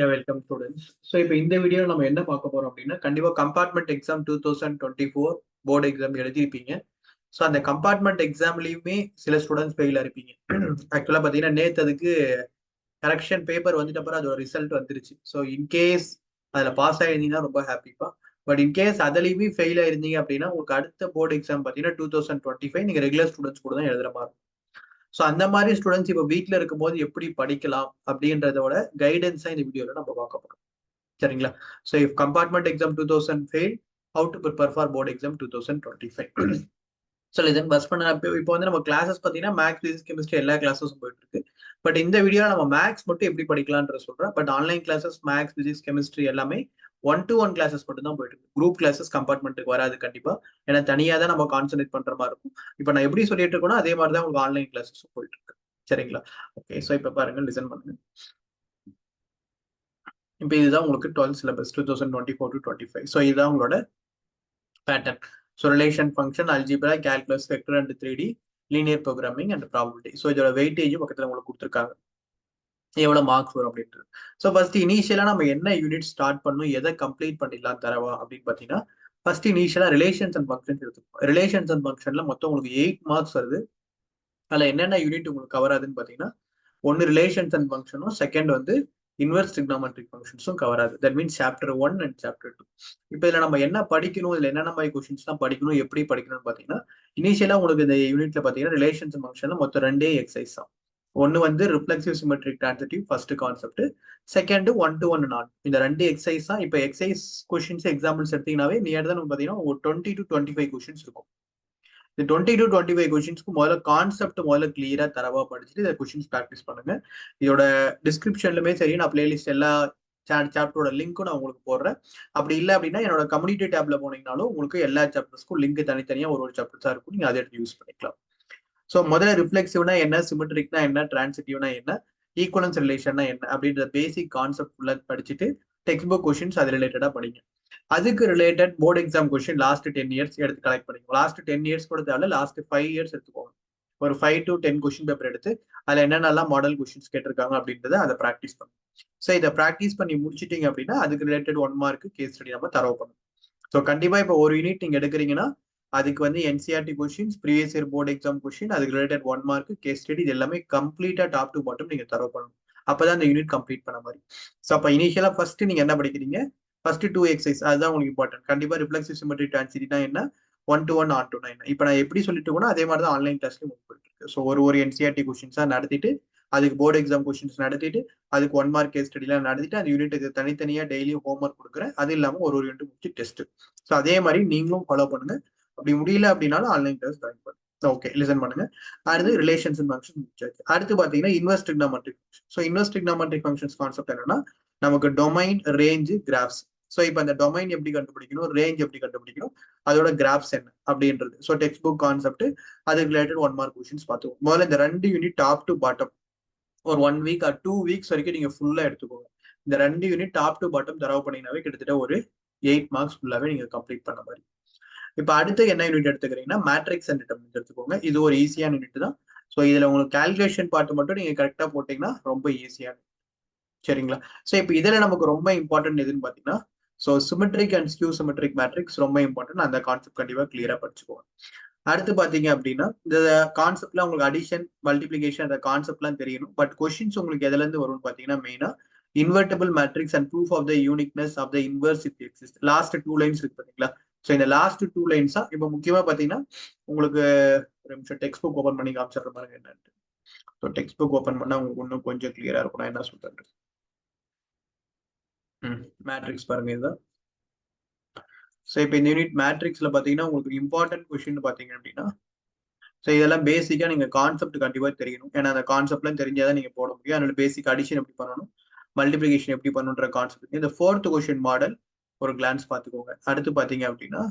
Yeah, welcome students. So இப்போ இந்த video நம்ம என்ன பார்க்க போறோம் அப்படின்னா கண்டிப்பா கம்பார்ட்மெண்ட் எக்ஸாம் 2024 போர்டு எக்ஸாம் எழுதிருப்பீங்க. ஸோ அந்த கம்பார்ட்மெண்ட் எக்ஸாம்லயுமே சில ஸ்டூடெண்ட்ஸ் ஃபெயிலா இருப்பீங்க. ஆக்சுவலா பாத்தீங்கன்னா நேத்து அதுக்கு கரெக்ஷன் பேப்பர் வந்துட்டு அப்புறம் அதோட ரிசல்ட் வந்துருச்சு. ஸோ இன்கேஸ் அதுல பாஸ் ஆயிருந்தீங்கன்னா ரொம்ப ஹாப்பிப்பா. பட் இன்கேஸ் அதுலயுமே ஃபெயில் ஆயிருந்தீங்க அப்படின்னா உங்களுக்கு அடுத்த போர்டு எக்ஸாம் பாத்தீங்கன்னா 2025 நீங்க ரெகுலர் ஸ்டூடெண்ட்ஸ் கூட தான் எழுதுற மாதிரி இருக்கும். ஸோ அந்த மாதிரி ஸ்டூடெண்ட்ஸ் இப்போ வீட்டில் இருக்கும்போது எப்படி படிக்கலாம் அப்படின்றதோட கைடன்ஸா இந்த வீடியோல நம்ம பார்க்க போறோம். சரிங்களா? So if compartment exam 2000 fail, how to prepare for board exam 2025. So இதன் பஸ் பண்ண இப்போ வந்து நம்ம கிளாஸஸ் பார்த்தீங்கன்னா மேக்ஸ், பிசிக்ஸ், கெமிஸ்ட்ரி எல்லா கிளாஸஸும் போயிட்டு இருக்கு. பட் இந்த வீடியோ நம்ம மேக்ஸ் மட்டும் எப்படி படிக்கலாம்ன்ற சொல்றேன். But online classes maths, physics, chemistry எல்லாமே 1-to-1 கிளாஸஸ் மட்டும் தான் போயிட்டு இருக்கு. குரூப் கிளாஸஸ் கம்பார்ட்மெண்ட்டுக்கு வராது கண்டிப்பா. ஏன்னா தனியா தான் நம்ம கான்சென்ட்ரேட் பண்ற மாதிரி இருக்கும். இப்போ நான் எப்படி சொல்லிட்டு இருக்கோனோ அதே மாதிரி தான் உங்களுக்கு ஆன்லைன் கிளாஸஸும் போயிட்டு இருக்கு. சரிங்களா? ஓகே, ஸோ இப்போ பாருங்க, லிசன் பண்ணுங்க. இப்போ இதுதான் உங்களுக்கு 12th சிலபஸ் 2024-25. ஸோ இதுதான் உங்களோட pattern. So relation function, algebra, calculus, vector and 3D, linear programming and probability. So இதோட வெயிட்டேஜ் பக்கத்தில் உங்களுக்கு கொடுத்துருக்காங்க, எவ்வளவு மார்க்ஸ் வரும் அப்படின்றது. ஸோ ஃபர்ஸ்ட் இனிஷியலா நம்ம என்ன யூனிட் ஸ்டார்ட் பண்ணணும், எதை கம்ப்ளீட் பண்ணிடலாம் தரவா அப்படின்னு பாத்தீங்கன்னா ஃபர்ஸ்ட் இனிஷியலா ரிலேஷன்ஸ் அண்ட் ஃபங்க்ஷன்ஸ் எடுத்துக்கோம். ரிலேஷன்ஸ் அண்ட் ஃபங்க்ஷன்ல மொத்தம் உங்களுக்கு 8 மார்க்ஸ் வருது. அதுல என்னென்ன யூனிட் உங்களுக்கு கவர் ஆகுதுன்னு பாத்தீங்கன்னா ஒன்னு ரிலேஷன்ஸ் அண்ட் ஃபங்க்ஷனும், செகண்ட் வந்து இன்வெர்ஸ் ட்ரிக்னாமெட்ரிக் ஃபங்க்ஷன்ஸும் கவர் ஆகுது. That means chapter 1 and chapter 2. இப்போ இதுல நம்ம என்ன படிக்கணும், இதுல என்னென்ன மாதிரி கொஸ்டின்ஸ் தான் படிக்கணும், எப்படி படிக்கணும்னு பாத்தீங்கன்னா இனிஷியலா உங்களுக்கு இந்த யூனிட்ல பாத்தீங்கன்னா ரிலேஷன்ஸ் அண்ட் ஃபங்க்ஷன்ல மொத்தம் 2 எக்ஸசைஸ் தான். ஒன்னு வந்து reflexive symmetric transitive first concept, second 1-to-1 நான். இந்த 2 எக்ஸசைஸ் தான். இப்போ எக்ஸசைஸ் கொஸ்டின்ஸ் எக்ஸாம்பிள்ஸ் எடுத்தீங்கன்னாவே நியர் தான் பாத்தீங்கன்னா ஒரு 20 to 25 கொஸ்டின்ஸ் இருக்கும். இந்த 20 to 25 கொஸ்டின்ஸ்க்கு முதல்ல கான்செப்ட் முதல்ல கிளியரா தரவா படிச்சுட்டு இந்த கொஸ்டின்ஸ் ப்ராக்டிஸ் பண்ணுங்க. இதோட டிஸ்கிரிப்ஷன்லுமே சரி, நான் பிளேலிஸ்ட் எல்லா சாப்டரோட லிங்க்கும் நான் உங்களுக்கு போடுறேன். அப்படி இல்லை அப்படின்னா என்னோட கம்யூனிட்டி டேப்ல போனீங்கனாலும் உங்களுக்கு எல்லா சாப்டர்ஸ்க்கும் லிங்க் தனித்தனியா ஒரு சாப்டர்ஸா இருக்கும், நீங்க அதை எடுத்து யூஸ் பண்ணிக்கலாம். ஸோ முதல்ல ரிஃப்ளெக்சிவ்னா என்ன, சிமெட்ரிக்னா என்ன, டிரான்சிட்டிவ்னா என்ன, ஈக்குவலன்ஸ் ரிலேஷன்னா என்ன அப்படின்ற பேசிக் கான்செப்ட் ஃபுல்லா படிச்சுட்டு டெக்ஸ்ட் புக் கொஸ்டின்ஸ் அது ரிலேட்டடா படிங்க. அதுக்கு related board exam question last 10 years எடுத்து கலெக்ட் பண்ணிக்கோங்க. லாஸ்ட் 10 இயர்ஸ் கூட தேவை, லாஸ்ட் 5 இயர்ஸ் எடுத்துக்கோங்க. ஒரு 5 to 10 கொஸ்டின் பேப்பர் எடுத்து அதுல என்னென்னலாம் மாடல் கொஸ்டின்ஸ் கேட்டிருக்காங்க அப்படின்றத அதை ப்ராக்டிஸ் பண்ணுங்க. ஸோ இதை ப்ராக்டிஸ் பண்ணி முடிச்சிட்டீங்க அப்படின்னா அதுக்கு ரிலேட்டட் 1 மார்க் கேஸ் ஸ்டடி நம்ம தரவு பண்ணணும். ஸோ கண்டிப்பா இப்போ ஒரு யூனிட் நீங்க எடுக்கிறீங்கன்னா அதுக்கு வந்து NCERT questions, previous year board exam question, அதுக்கு ரிலேட்டட் 1 மார்க் கேஸ் ஸ்டடி, இது எல்லாமே கம்ப்ளீட்டா டாப் டு பாட்டம் நீங்க தரவு பண்ணணும். அப்பதான் அந்த யூனிட் கம்ப்ளீட் பண்ண மாதிரி. ஸோ அப்ப இனிஷியலா ஃபர்ஸ்ட் நீங்க என்ன படிக்கிறீங்க, ஃபர்ஸ்ட் 2 எக்ஸசைஸ் அதுதான் உங்களுக்கு இம்பார்ட்டன்ட். கண்டிப்பா ரிஃப்ளெக்சிவ் சிமெட்ரிக் டிரான்சிட்டினா என்ன, 1-to-1 ஆன்-to-1 என்ன. இப்போ நான் எப்படி சொல்லிட்டு இருக்கோனோ அதே மாதிரி தான் ஆன்லைன் கிளாஸ்லயும் போயிட்டு இருக்கு. ஸோ ஒரு என்சிஆர்டி கொஸ்டின்ஸா நடத்திட்டு அதுக்கு போர்டு எக்ஸாம் கொஸ்டின்ஸ் நடத்திட்டு அதுக்கு 1 மார்க் கேஸ் ஸ்டடிலாம் நடத்திட்டு அந்த யூனிட்டுக்கு தனித்தனியா டெய்லியும் ஹோம் ஒர்க் கொடுக்குறேன். அது இல்லாம ஒரு யூனிட் முடிச்சு டெஸ்ட். ஸோ அதே மாதிரி நீங்களும் ஃபாலோ பண்ணுங்க. அப்படி முடியல அப்படின்னாலும் ஆன்லைன் கிளாஸ் ஜாயின் பண்ணுங்க. ஓகே, லிசன் பண்ணுங்க. அடுத்து ரிலேஷன்ஸ் அண்ட் ஃபங்க்ஷன் முடிச்சாச்சு. அடுத்து பாத்தீங்கன்னா inverse trigonometric function. So inverse trigonometric functions concept என்னன்னா நமக்கு டொமைன், ரேஞ்ச், கிராஃப்ஸ். ஸோ இப்போ அந்த டொமைன் எப்படி கண்டுபிடிக்கணும், ரேஞ்ச் எப்படி கண்டுபிடிக்கணும், அதோட கிராஃப்ஸ் என்ன அப்படின்றது. ஸோ டெக்ஸ்ட் புக் கான்செப்ட், அதுக்கு ரிலேட்டட் 1 மார்க் கொஸ்டின்ஸ் பார்த்துக்கோங்க. முதல்ல இந்த 2 யூனிட் டாப் டு பாட்டம் ஒரு 1 வீக் ஆர் 2 வீக்ஸ் வரைக்கும் நீங்க ஃபுல்லா எடுத்துக்கோங்க. இந்த 2 யூனிட் டாப் டு பாட்டம் தரவு பண்ணினாவே கிட்டத்தட்ட ஒரு 8 மார்க்ஸ் ஃபுல்லாவே நீங்க கம்ப்ளீட் பண்ண மாதிரி. இப்போ அடுத்து என்ன யூனிட் எடுத்துக்கிறீங்கன்னா மேட்ரிக்ஸ் அண்ட் டிட்டர்மினன்ட் எடுத்துக்கோங்க. இது ஒரு ஈஸியான யூனிட் தான். ஸோ இதுல உங்களுக்கு கால்குலேஷன் பார்ட் மட்டும் நீங்க கரெக்டா போட்டீங்கன்னா ரொம்ப ஈஸியான, சரிங்களா? ஸோ இப்போ இதுல நமக்கு ரொம்ப இம்பார்ட்டன்ட் எதுன்னு பாத்தீங்கன்னா so symmetric and skew symmetric matrix ரொம்ப இம்பார்ட்டன்ட். அந்த கான்செப்ட் கண்டிப்பா கிளியரா படிச்சுக்கோங்க. அடுத்து பாத்தீங்க அப்படின்னா இந்த கான்செப்ட்ல உங்களுக்கு அடிஷன், மல்டிபிளிகேஷன் அந்த கான்செப்ட்லாம் தெரியணும். பட் கொஸ்டின்ஸ் உங்களுக்கு எதுல இருந்து வரும்னு பாத்தீங்கன்னா மெயினா invertible matrix and proof of the uniqueness of the inverse if exist. Last 2 lines இருக்கு பாத்தீங்களா? ஸோ இந்த லாஸ்ட் 2 லைன்ஸ் தான் இப்போ முக்கியமா பாத்தீங்கன்னா உங்களுக்கு ஒரு நிமிஷம் டெக்ஸ்ட் புக் ஓப்பன் பண்ணி காமிச்சிடுற பாருங்க என்னன்னு. ஸோ டெக்ஸ்ட் புக் ஓப்பன் பண்ணா உங்களுக்கு இன்னும் கொஞ்சம் கிளியரா இருக்கும் நான் என்ன சொல்றேன். மேட்ரிக்ஸ் பாருங்க இதுதான். ஸோ இப்போ இந்த யூனிட் மேட்ரிக்ஸ்ல பாத்தீங்கன்னா உங்களுக்கு இம்பார்ட்டன்ட் கொஸ்டின் பாத்தீங்க அப்படின்னா ஸோ இதெல்லாம் பேசிக்கா நீங்க கான்செப்ட் கண்டிப்பா தெரியணும். ஏன்னா அந்த கான்செப்ட்லாம் தெரிஞ்சாதான் நீங்க போட முடியும். அதனால பேசிக் அடிஷன் எப்படி பண்ணணும், மல்டிபிளிகேஷன் எப்படி பண்ணணுன்ற கான்செப்ட். இந்த 4th கொஸ்டின் மாடல் ஒரு கிளான்ஸ் பார்த்துக்கோங்க. அடுத்து பாத்தீங்க அப்படின்னா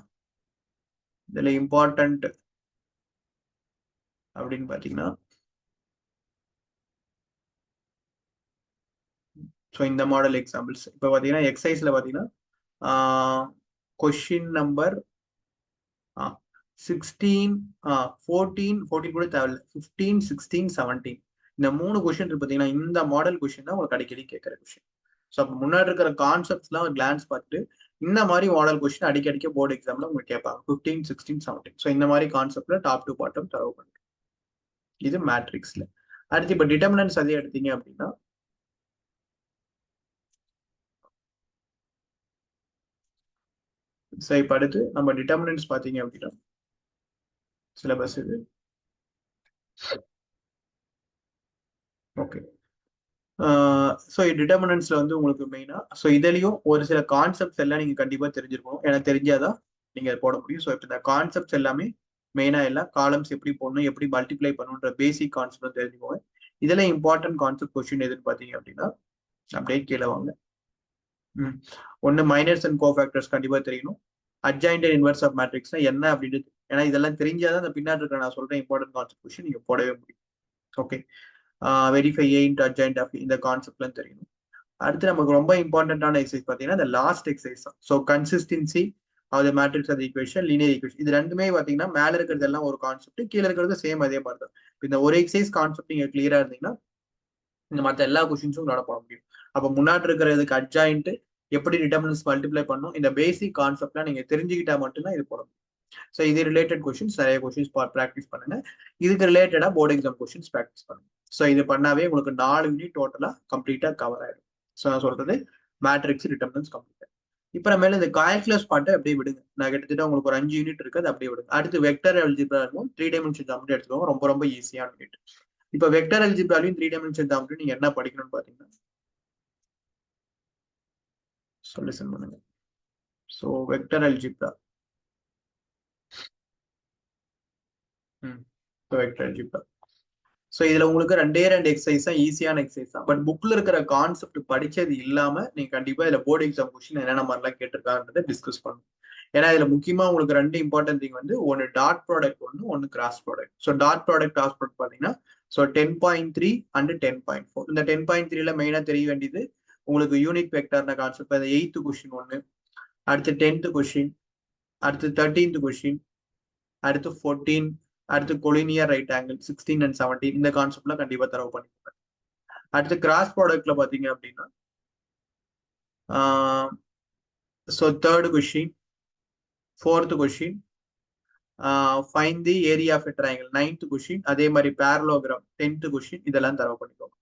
இதுல இம்பார்ட்டன்ட் அப்படின்னு பாத்தீங்கன்னா ஸோ இந்த மாடல் எக்ஸாம்பிள்ஸ் இப்போ பாத்தீங்கன்னா எக்ஸசைஸ்ல பாத்தீங்கன்னா கொஸ்டின் நம்பர் 16, 14 கூட தேவையில்ல, 15, 16, 17 இந்த 3 கொஸ்டின் பாத்தீங்கன்னா இந்த மாடல் கொஸ்டின் தான் உங்களுக்கு அடிக்கடி கேட்கிற கொஸ்டின். ஸோ அப்போ முன்னாடி இருக்கிற கான்செப்ட்ஸ்லாம் ஒரு கிளான்ஸ் பார்த்துட்டு இந்த மாதிரி மாடல் கொஸ்டின் அடிக்கடிக்க போர்டு எக்ஸாம்ல உங்களுக்கு கேட்பாங்க 15, 16, 17. ஸோ இந்த மாதிரி கான்செப்ட்ல டாப் டு பாட்டம் தரவு பண்ணுறோம். இது மேட்ரிக்ஸ்ல. அடுத்து இப்போ டிட்டர்மினன்ஸ் அதே எடுத்தீங்க அப்படின்னா ஸோ இப்போ அடுத்து நம்ம டிட்டர்மினன்ஸ் பார்த்தீங்க அப்படின்னா சிலபஸ் இது. ஓகே. ஸோ டிட்டர்மினன்ஸ்ல வந்து உங்களுக்கு மெயினா ஸோ இதுலயும் ஒரு சில கான்செப்ட்ஸ் எல்லாம் நீங்க கண்டிப்பா தெரிஞ்சிருக்கணும். ஏன்னா தெரிஞ்சாதான் நீங்க போட முடியும். ஸோ இப்போ இந்த கான்செப்ட்ஸ் எல்லாமே மெயினா எல்லாம் காலம்ஸ் எப்படி போடணும், எப்படி மல்டிப்ளை பண்ணணுன்ற பேசிக் கான்செப்ட் தெரிஞ்சுக்கோங்க. இதுல இம்பார்ட்டன்ட் கான்செப்ட் கொஸ்டின் எதுன்னு பாத்தீங்க அப்படின்னா அப்படியே கீழே வாங்க. ஒன்னு மைனர்ஸ் அண்ட் கோஃபேக்டர்ஸ் கண்டிப்பா தெரியணும். அட்ஜாயிண்ட் அண்ட் இன்வெர்ஸ் ஆஃப் மேட்ரிக்ஸ்னா என்ன அப்படின்றது, ஏன்னா இதெல்லாம் தெரிஞ்சாதான் அந்த பின்னாடி இருக்கிற நான் சொல்றேன் இம்பார்ட்டன்ட் கான்செப்ட் கொஸ்டின் நீங்க போடவே முடியும். Okay. Verify A into adjoint of இந்த கான்செப்ட்லாம் தெரியணும். அடுத்து நமக்கு ரொம்ப இம்பார்ட்டன்டான எக்ஸசைஸ் பார்த்தீங்கன்னா இந்த லாஸ்ட் எக்ஸசைஸ் தான். So consistency of the matrix of equation, linear equation, இது ரெண்டுமே பார்த்தீங்கன்னா மேல இருக்கிறது எல்லாம் ஒரு கான்செப்ட், கீழே இருக்கிறது சேம் அதே மாதிரி தான். இந்த ஒரு எக்ஸசைஸ் கான்செப்ட் நீங்க கிளியரா இருந்தீங்கன்னா இந்த மற்ற எல்லா கொஸ்டின்ஸும் உங்களால போட முடியும். அப்போ முன்னாடி இருக்கிறதுக்கு அட்ஜாயிண்ட் எப்படி டிட்டர்மினன்ஸ் மல்டிப்ளை பண்ணும், இந்த பேசிக் கான்செப்ட்லாம் நீங்க தெரிஞ்சுக்கிட்டா மட்டும்தான் இது போட முடியும். ஸோ இது ரிலேட்டட் கொஸ்டின்ஸ் நிறைய கொஸ்டின்ஸ் ப்ராக்டிஸ் பண்ணுங்க. இதுக்கு ரிலேட்டடா போர்டு எக்ஸாம் கொஸ்டின்ஸ் ப்ராக்டிஸ் பண்ணுங்க. ஸோ இது பண்ணாவே உங்களுக்கு 4 யூனிட் டோட்டலா கம்ப்ளீட்டா கவர் ஆயிடும். ஸோ நான் சொல்றது மேட்ரிக்ஸ் டிட்டர்மினன்ஸ் கம்ப்ளீட். இப்போ நம்ம மேல இந்த கால்குலஸ் பாட்டை அப்படியே விடுங்க. நான் கிட்டத்தட்ட உங்களுக்கு ஒரு 5 யூனிட் இருக்கு, அது அப்படியே விடுங்க. அடுத்து வெக்டர் அல்ஜிப்ரா இருக்கும், 3 டைமென்ஷன் ஜாமெட்ரி எடுத்துக்கோங்க. ரொம்ப ரொம்ப ஈஸியான யூனிட். இப்போ வெக்டர் அல்ஜிப்ராலையும் 3 டைமென்ஷன் ஜாமெட்ரி நீங்க என்ன படிக்கணும்னு பாத்தீங்கன்னா சொல்யூஷன் பண்ணுங்க. So vector algebra vector algebra so இதுல உங்களுக்கு 2 எக்ஸசைஸ் தான், ஈஸியான எக்ஸசைஸ் தான். பட் புக்ல இருக்கிற கான்செப்ட் படிச்சது இல்லாம நீங்க கண்டிப்பா இதுல போர்டு எக்ஸாம் கொஸ்டின் என்னென்ன மாதிரிலாம் கேட்டிருக்காங்கன்றதை டிஸ்கஸ் பண்ணணும். ஏன்னா இதுல முக்கியமா உங்களுக்கு 2 இம்பார்ட்டன்ட் திங் வந்து ஒன்னு டாட் ப்ராடக்ட், ஒன்னு cross product. So dot product cross product பாத்தீங்கன்னா ஸோ 10.3 அண்ட் 10.4. இந்த 10.3ல மெயினா தெரிய வேண்டியது உங்களுக்கு யூனிட் வெக்டர்ன கான்செப்ட். அது 8th கொஸ்டின் ஒன்னு, அடுத்து 10th கொஸ்டின், அடுத்து 13th கொஸ்டின், அடுத்து 14, அடுத்து கொலினியர் ரைட் ஆங்கிள் 16 and 17. இந்த கான்செப்ட்லாம் கண்டிப்பா தரவு பண்ணிக்கோங்க. அடுத்து கிராஸ் ப்ராடக்ட்ல பாத்தீங்க அப்படின்னா so 3rd question, 4th question, find the area of a triangle 9th question, அதே மாதிரி பேரலோகிராம் 10th கொஸ்டின், இதெல்லாம் தரவு பண்ணிக்கோங்க.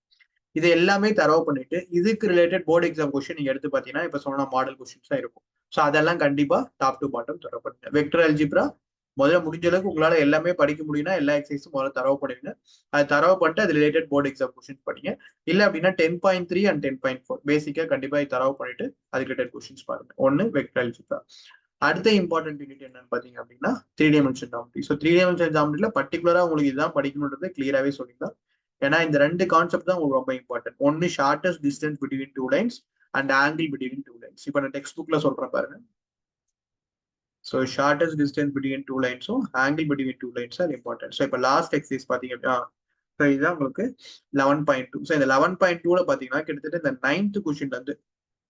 இது எல்லாமே தரவு பண்ணிட்டு இதுக்கு ரிலேட்டட் போர்டு எக்ஸாம் கொஸ்டின் நீங்க எடுத்து பாத்தீங்கன்னா இப்ப சொன்ன மாடல் கொஸ்டின்ஸ் தான் இருக்கும். ஸோ அதெல்லாம் கண்டிப்பா டாப் டு பாட்டம் தரவு பண்ணுங்க. வெக்டர் அல்ஜிப்ரா முதல்ல முடிஞ்ச அளவுக்கு உங்களால எல்லாமே படிக்க முடியும்னா எல்லா எக்ஸசைஸும் முதல்ல தரவு பண்ணுவீங்க. அது தரவு பண்ணிட்டு அது ரிலேட்டட் போர்டு எக்ஸாம் கொஸ்டின்ஸ் படிங்க. இல்ல அப்படின்னா 10.3 and 10.4 பேசிக்கா கண்டிப்பா தரவு பண்ணிட்டு அதுக்கு ரிலேட்டட் கொஸ்டின்ஸ் பாருங்க. ஒன்னு வெக்டர் அல்ஜிப்ரா. அடுத்த இம்பார்ட்டன்ட் யூனிட் என்னன்னு பாத்தீங்க அப்படின்னா 3 டைமென்ஷன் ஜாமெட்ரி. ஸோ 3 டைமென்ஷன் ஜாமெட்ரில பர்டிகுலரா உங்களுக்கு இதுதான் படிக்கணும்ன்றது கிளியராகவே சொல்லிக்கலாம். ஏன்னா இந்த 2 கான்செப்ட் தான் உங்களுக்கு ரொம்ப இம்பார்ட்டன்ட். ஒன்னு shortest distance between 2 lines and angle between 2 lines. இப்போ நான் டெக்ஸ்ட் புக்ல சொல்றேன் பாருங்க. ஸோ ஷார்டஸ்ட் டிஸ்டன்ஸ் பிட்வீன் 2 லைன்ஸும் angle between 2 lines are important. So இப்போ லாஸ்ட் எக்ஸசைஸ் பாத்தீங்க அப்படின்னா ஸோ இதுதான் உங்களுக்கு 11.2. ஸோ இந்த 11.2ல பாத்தீங்கன்னா கிட்டத்தட்ட இந்த 9th கொஸ்டின்ல இருந்து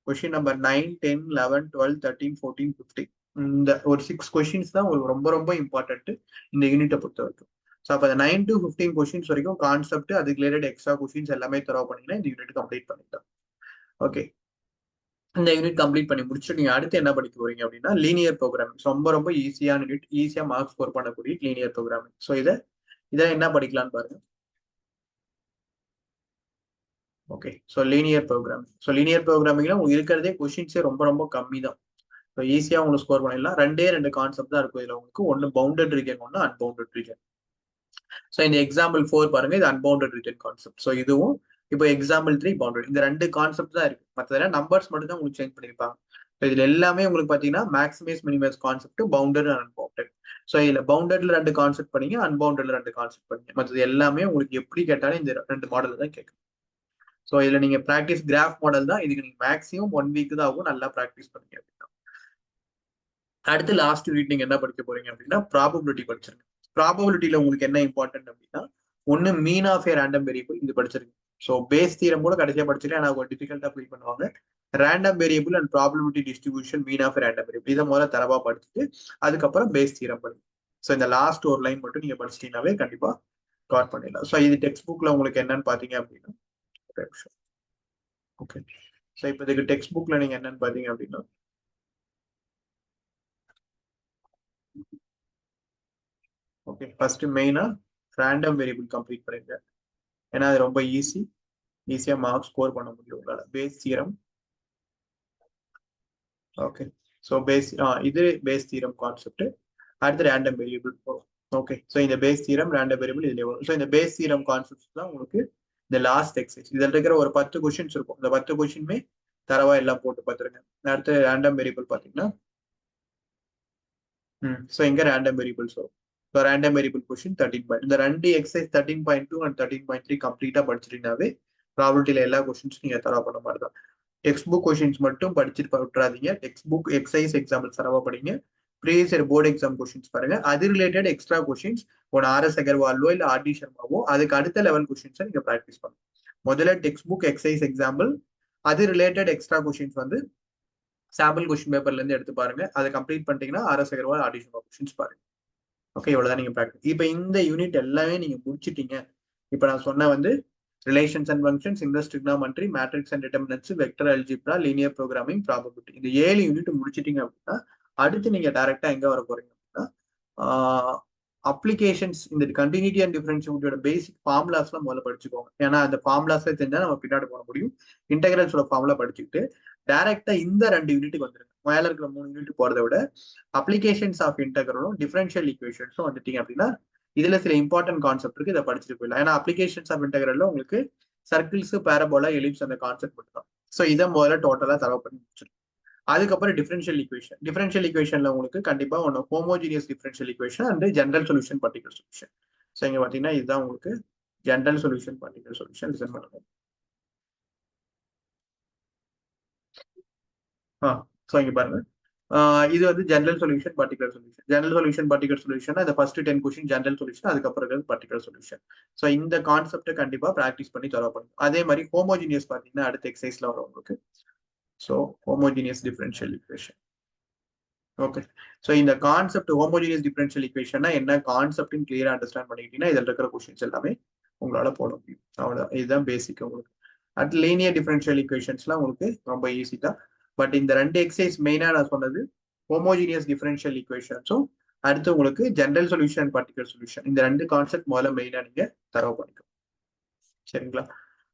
கொஸ்டின் நம்பர் 9, 10, 11, 12, 13, 14, 15 இந்த ஒரு 6 கொஸ்டின்ஸ் தான் உங்களுக்கு ரொம்ப ரொம்ப இம்பார்ட்டன்ட் இந்த யூனிட்டை பொறுத்த வரைக்கும். ஸோ அப்போ 9 to 15 கொஸ்டின்ஸ் வரைக்கும் கான்செப்ட் அதுக்கு ரிலேட்டட் எக்ஸ்ட்ரா கொஸ்டின்ஸ் எல்லாமே தரவு பண்ணீங்கன்னா இந்த யூனிட் கம்ப்ளீட் பண்ணிக்கலாம். ஓகே. இந்த யூனிட் கம்ப்ளீட் பண்ணி முடிச்சுட்டு நீங்க அடுத்து என்ன படிக்க போறீங்க அப்படின்னா லீனியர் ப்ரோக்ராமிங். ரொம்ப ரொம்ப ஈஸியான யூனிட், ஈஸியா மார்க்ஸ் ஸ்கோர் பண்ணக்கூடிய லீனியர் ப்ரோக்ராமிங். ஸோ இதை என்ன படிக்கலாம்னு பாருங்க. Okay. So linear programming. So linear ப்ரோக்ராமிங்ல உங்களுக்கு இருக்கிறதே கொஸ்டின்ஸே ரொம்ப ரொம்ப கம்மி தான். ஸோ ஈஸியா உங்களுக்கு ஸ்கோர் பண்ணிடலாம். 2 கான்செப்ட் தான் இருக்கும் இதுல உங்களுக்கு. ஒன்னு பவுண்டட் ரீஜன், ஒன்னு அன்பவுண்டட் ரீஜன். ஸோ இந்த எக்ஸாம்பிள் 4 பாருங்க, இது அன்பவுண்டட் ரீஜன் கான்செப்ட். ஸோ இதுவும் இப்போ எக்ஸாம்பிள் 3 பவுண்டட். இந்த 2 கான்செப்ட் தான் இருக்கு. மற்றதெல்லாம் நம்பர்ஸ் மட்டும் தான் உங்களுக்கு சேஞ்ச் பண்ணிருப்பாங்க. இதுல எல்லாமே உங்களுக்கு பாத்தீங்கன்னா maximise minimise concept, bounded and unbounded. So இதுல பவுண்டட்ல 2 கான்செப்ட் பண்ணீங்க, அன்பவுண்டட்ல 2 கான்செப்ட் பண்ணீங்க. மற்றது எல்லாமே உங்களுக்கு எப்படி கேட்டாலும் இந்த 2 மாடல் தான் கேட்கும். ஸோ இதுல நீங்க ப்ராக்டிஸ் கிராஃப் மாடல் தான். இதுக்கு நீங்க மேக்ஸிமம் 1 வீக் தான் ஆகும். நல்லா ப்ராக்டிஸ் பண்ணீங்க அப்படின்னா. அடுத்து லாஸ்ட் யூனிட் நீங்க என்ன படிக்க போறீங்க அப்படின்னா ப்ராபபிலிட்டி படிச்சிருங்க. ப்ராபபிலிட்டியில உங்களுக்கு என்ன இம்பார்ட்டன்ட் அப்படின்னா ஒன்னு mean of a random variable இது படிச்சிருங்க. ஸோ பேஸ் தீரம் கூட கடைசியா படிச்சிருக்கேன், நான் கொஞ்சம் டிஃபிகல்ட்டா ஃபீல் பண்ணுவாங்க. Random variable and probability distribution mean of random variable இதை முதல்ல தரவா படிச்சுட்டு அதுக்கப்புறம் பேஸ் தீரம் படிங்க. ஸோ இந்த லாஸ்ட் ஒரு லைன் மட்டும் நீங்க படிச்சிட்டீங்கன்னாவே கண்டிப்பா கவர் பண்ணிடலாம். ஸோ இது டெக்ஸ்ட் புக்ல உங்களுக்கு என்னன்னு பாத்தீங்க அப்படின்னா ஓகே. ஸோ இப்போ இதுக்கு டெக்ஸ்ட் புக்ல நீங்க என்னன்னு பாத்தீங்க அப்படின்னா ஓகே ஃபர்ஸ்ட் மெயினா ரேண்டம் வேரியபிள் கம்ப்ளீட் பண்ணிருங்க. ஏன்னா அது ரொம்ப ஈஸியா மார்க் ஸ்கோர் பண்ண முடியும் உங்களால. Base theorem. ஓகே ஸோ இது பேஸ் தியரம் கான்செப்ட். அடுத்து ரேண்டம் வேரியபிள் போகும். ஓகே ஸோ இந்த பேஸ் தியரம் ரேண்டம் வேரியபிள் இதுல வரும். ஸோ இந்த பேஸ் தியரம் கான்செப்ட் தான் உங்களுக்கு இந்த லாஸ்ட் எக்ஸசைஸ். இதில் இருக்கிற ஒரு 10 கொஸ்டின்ஸ் இருக்கும். இந்த 10 கொஸ்டினுமே தரவா எல்லாம் போட்டு பார்த்துருங்க. அடுத்து ரேண்டம் வேரியபிள் பார்த்தீங்கன்னா ஸோ இங்க ரேண்டம் வேரியபிள்ஸ் வரும். So random variable question 13 point. இந்த ரெண்டு எக்ஸசைஸ் 13.2 அண்ட் 13.3 கம்ப்ளீட்டா படிச்சிட்டீங்கன்னாவே ப்ராபபிலிட்டியில எல்லா கொஸ்டின்ஸும் நீங்க தரவா பண்ண மாதிரி தான். டெக்ஸ்ட் புக் கொஸ்டின்ஸ் மட்டும் படிச்சுட்டு விட்டுறாதீங்க. டெக்ஸ்ட் புக் எக்ஸசைஸ் எக்ஸாம்பிள் தரவா படிங்க. Previous year board exam questions பாருங்க. அது ரிலேட்டட் எக்ஸ்ட்ரா கொஸ்டின்ஸ் ஒன்று ஆர்எஸ் அகர்வாலோ இல்லை ஆர்டி சர்மாவோ அதுக்கு அடுத்த லெவல் கொஸ்டின்ஸை நீங்க ப்ராக்டிஸ் பண்ணுங்க. முதல்ல டெக்ஸ்ட் புக் எக்ஸசைஸ் எக்ஸாம்பிள், அது ரிலேட்டட் எக்ஸ்ட்ரா கொஸ்டின்ஸ் வந்து சாம்பிள் கொஸ்டின் பேப்பர்ல இருந்து எடுத்து பாருங்க. அதை கம்ப்ளீட் பண்ணிட்டீங்கன்னா RS Agarwal RD Sharma questions பாருங்க. ஓகே இவ்வளவுதான் நீங்க ப்ராக்டிஸ். இப்போ இந்த யூனிட் எல்லாமே நீங்க முடிச்சிட்டீங்க. இப்போ நான் சொன்ன வந்து relations and functions, inverse trigonometry, matrix and determinants, vector algebra, linear programming, probability, இந்த 7 யூனிட் முடிச்சிட்டீங்க அப்படின்னா அடுத்து நீங்க டைரக்டா எங்க வர போறீங்க அப்படின்னா அப்ளிகேஷன்ஸ். இந்த கண்டினியூட்டி அண்ட் டிஃபரன்ஷியபிலிட்டியோட பேசிக் ஃபார்முலாஸ்லாம் முதல்ல படிச்சுக்கோங்க. ஏன்னா அந்த ஃபார்முலாஸே தெரிஞ்சா நம்ம பின்னாடி போட முடியும். இன்டெகிரல்ஸோட ஃபார்முலா படிச்சுக்கிட்டு டைரக்டா இந்த 2 யூனிட்டுக்கு வந்துருங்க. மேல இருக்கிற 3 யூனிட் போறதை விட அப்ளிகேஷன்ஸ் ஆஃப் இன்டெகிரலும் டிஃபரன்ஷியல் ஈக்குவேஷன்ஸும் வந்துட்டீங்க அப்படின்னா இதுல சில இம்பார்ட்டன்ட் கான்செப்ட் இருக்கு. இதை படிச்சுட்டு போயிடலாம். ஏன்னா அப்ளிகேஷன்ஸ் ஆஃப் இன்டெகிரல்ல உங்களுக்கு சர்க்கிள்ஸ், பேரபோலா, எலிப்ஸ் அந்த கான்செப்ட் மட்டும் தான். ஸோ இதை முதல்ல டோட்டலா தரவு பண்ணி முடிச்சிடும். அதுக்கப்புறம் டிஃபரன்ஷியல் ஈக்குவேஷன்ல உங்களுக்கு கண்டிப்பா ஒன்று homogeneous differential equation and general solution, particular solution. So இங்க பாத்தீங்கன்னா இதுதான் உங்களுக்கு general solution, particular solution. Listen பண்ணுங்க. ஸோ இங்க பாருங்க, இது வந்து general solution, particular solution. General solution, particular solution இந்த ஃபர்ஸ்ட் 10 கொஸ்டின் ஜெனரல் சொல்யூஷன், அதுக்கப்புறம் பர்டிகுலர் சொல்யூஷன். ஸோ இந்த கான்செப்டை கண்டிப்பா ப்ராக்டிஸ் பண்ணி தர பண்ணும். அதே மாதிரி ஹோமோஜினியஸ் பாத்தீங்கன்னா அடுத்த எக்ஸசைஸ்ல வரும் உங்களுக்கு. So homogeneous differential equation. Okay so இந்த கான்செப்ட் ஹோமோஜினியஸ் டிஃபரன்ஷியல் ஈக்குவேஷன்னா என்ன கான்செப்ட்னு கிளியரா அண்டர்ஸ்டாண்ட் பண்ணிக்கிட்டீங்கன்னா இதில் இருக்கிற கொஸ்டின்ஸ் எல்லாமே உங்களால போட முடியும். அவ்வளோதான், இதுதான் பேசிக் உங்களுக்கு. அடுத்து லீனியர் டிஃபரன்ஷியல் ஈக்குவேஷன்ஸ்லாம் உங்களுக்கு ரொம்ப ஈஸி தான். பட் இந்த 2 எக்ஸசைஸ் மெயினா நான் சொன்னது ஹோமோஜினியஸ் டிஃபரன்ஷியல் ஈக்குவேஷன்ஸும் அடுத்து உங்களுக்கு ஜெனரல் சொல்யூஷன், பர்டிகுலர் சொல்யூஷன். இந்த 2 கான்செப்ட் முதல்ல மெயினா நீங்க தரவு பண்ணிக்கணும். சரிங்களா?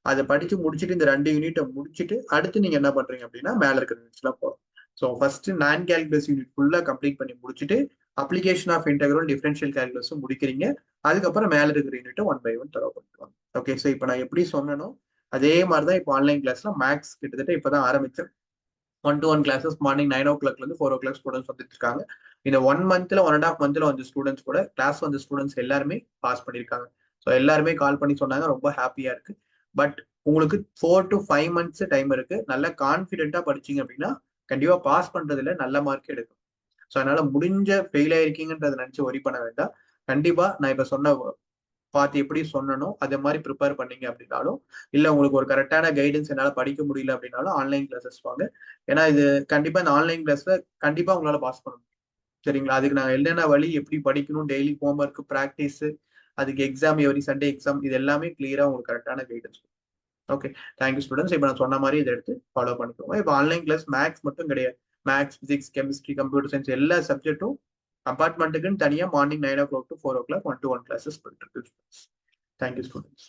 அதை படிச்சு முடிச்சுட்டு இந்த 2 யூனிட்டை முடிச்சுட்டு அடுத்து நீங்க என்ன பண்றீங்க அப்படின்னா மேல இருக்கிற யூனிட்ஸ்லாம் போகும். ஸோ ஃபர்ஸ்ட் நான் கால்குலஸ் யூனிட் ஃபுல்லா கம்ப்ளீட் பண்ணி முடிச்சுட்டு அப்ளிகேஷன் ஆஃப் இன்டெகிரல், டிஃபரன்ஷியல் கால்குலஸும் முடிக்கிறீங்க. அதுக்கப்புறம் மேல இருக்கிற யூனிட்டை 1 by 1 தரவு பண்ணிக்கலாம். ஓகே ஸோ இப்போ நான் எப்படி சொன்னனோ அதே மாதிரி தான் இப்போ ஆன்லைன் கிளாஸ்ல மேக்ஸ் கிட்டத்தட்ட இப்பதான் ஆரம்பிச்சேன். 1-to-1 கிளாஸஸ் மார்னிங் 9 o'clock இருந்து 4 o'clock ஸ்டூடெண்ட்ஸ் வந்துட்டு இருக்காங்க. இந்த 1 monthல 1.5 monthல வந்து ஸ்டூடெண்ட்ஸ் கூட கிளாஸ் வந்து ஸ்டூடெண்ட்ஸ் எல்லாருமே பாஸ் பண்ணியிருக்காங்க. ஸோ எல்லாருமே கால் பண்ணி சொன்னாங்க, ரொம்ப ஹாப்பியா இருக்கு. பட் உங்களுக்கு 4 to 5 months டைம் இருக்கு. நல்லா கான்ஃபிடென்ட்டா படிச்சீங்க அப்படின்னா கண்டிப்பா பாஸ் பண்றதுல நல்ல மார்க் எடுக்கும். ஸோ அதனால முடிஞ்ச ஃபெயில் ஆயிருக்கீங்கன்றதை நினைச்சு ஒரி பண்ண வேண்டாம். கண்டிப்பா நான் இப்ப சொன்ன பார்த்து எப்படி சொன்னனோ அதே மாதிரி ப்ரிப்பேர் பண்ணீங்க அப்படின்னாலும், இல்ல உங்களுக்கு ஒரு கரெக்டான கைடன்ஸ் என்னால படிக்க முடியல அப்படின்னாலும் ஆன்லைன் கிளாஸஸ் வாங்க. ஏன்னா இது கண்டிப்பா இந்த ஆன்லைன் கிளாஸ்ல கண்டிப்பா உங்களால பாஸ் பண்ண முடியும். சரிங்களா? அதுக்கு நான் என்னென்ன வழி, எப்படி படிக்கணும், டெய்லி ஹோம்ஒர்க், ப்ராக்டிஸ், அதுக்கு எக்ஸாம், எவ்ரி சண்டே எக்ஸாம், இது எல்லாமே கிளியரா உங்களுக்கு கரெக்டான கைடன்ஸ். Okay thank you students. இப்போ நான் சொன்ன மாதிரி இதை எடுத்து ஃபாலோ பண்ணிக்கோங்க. இப்போ ஆன்லைன் கிளாஸ் மேக்ஸ் மட்டும் கிடையாது. Maths, physics, chemistry, computer science எல்லா சப்ஜெக்ட்டும் கம்பார்ட்மெண்ட்டுக்குன்னு தனியாக morning 9 o'clock to 4 o'clock 1-to-1 classes போயிட்டு இருக்கு. Thank you students.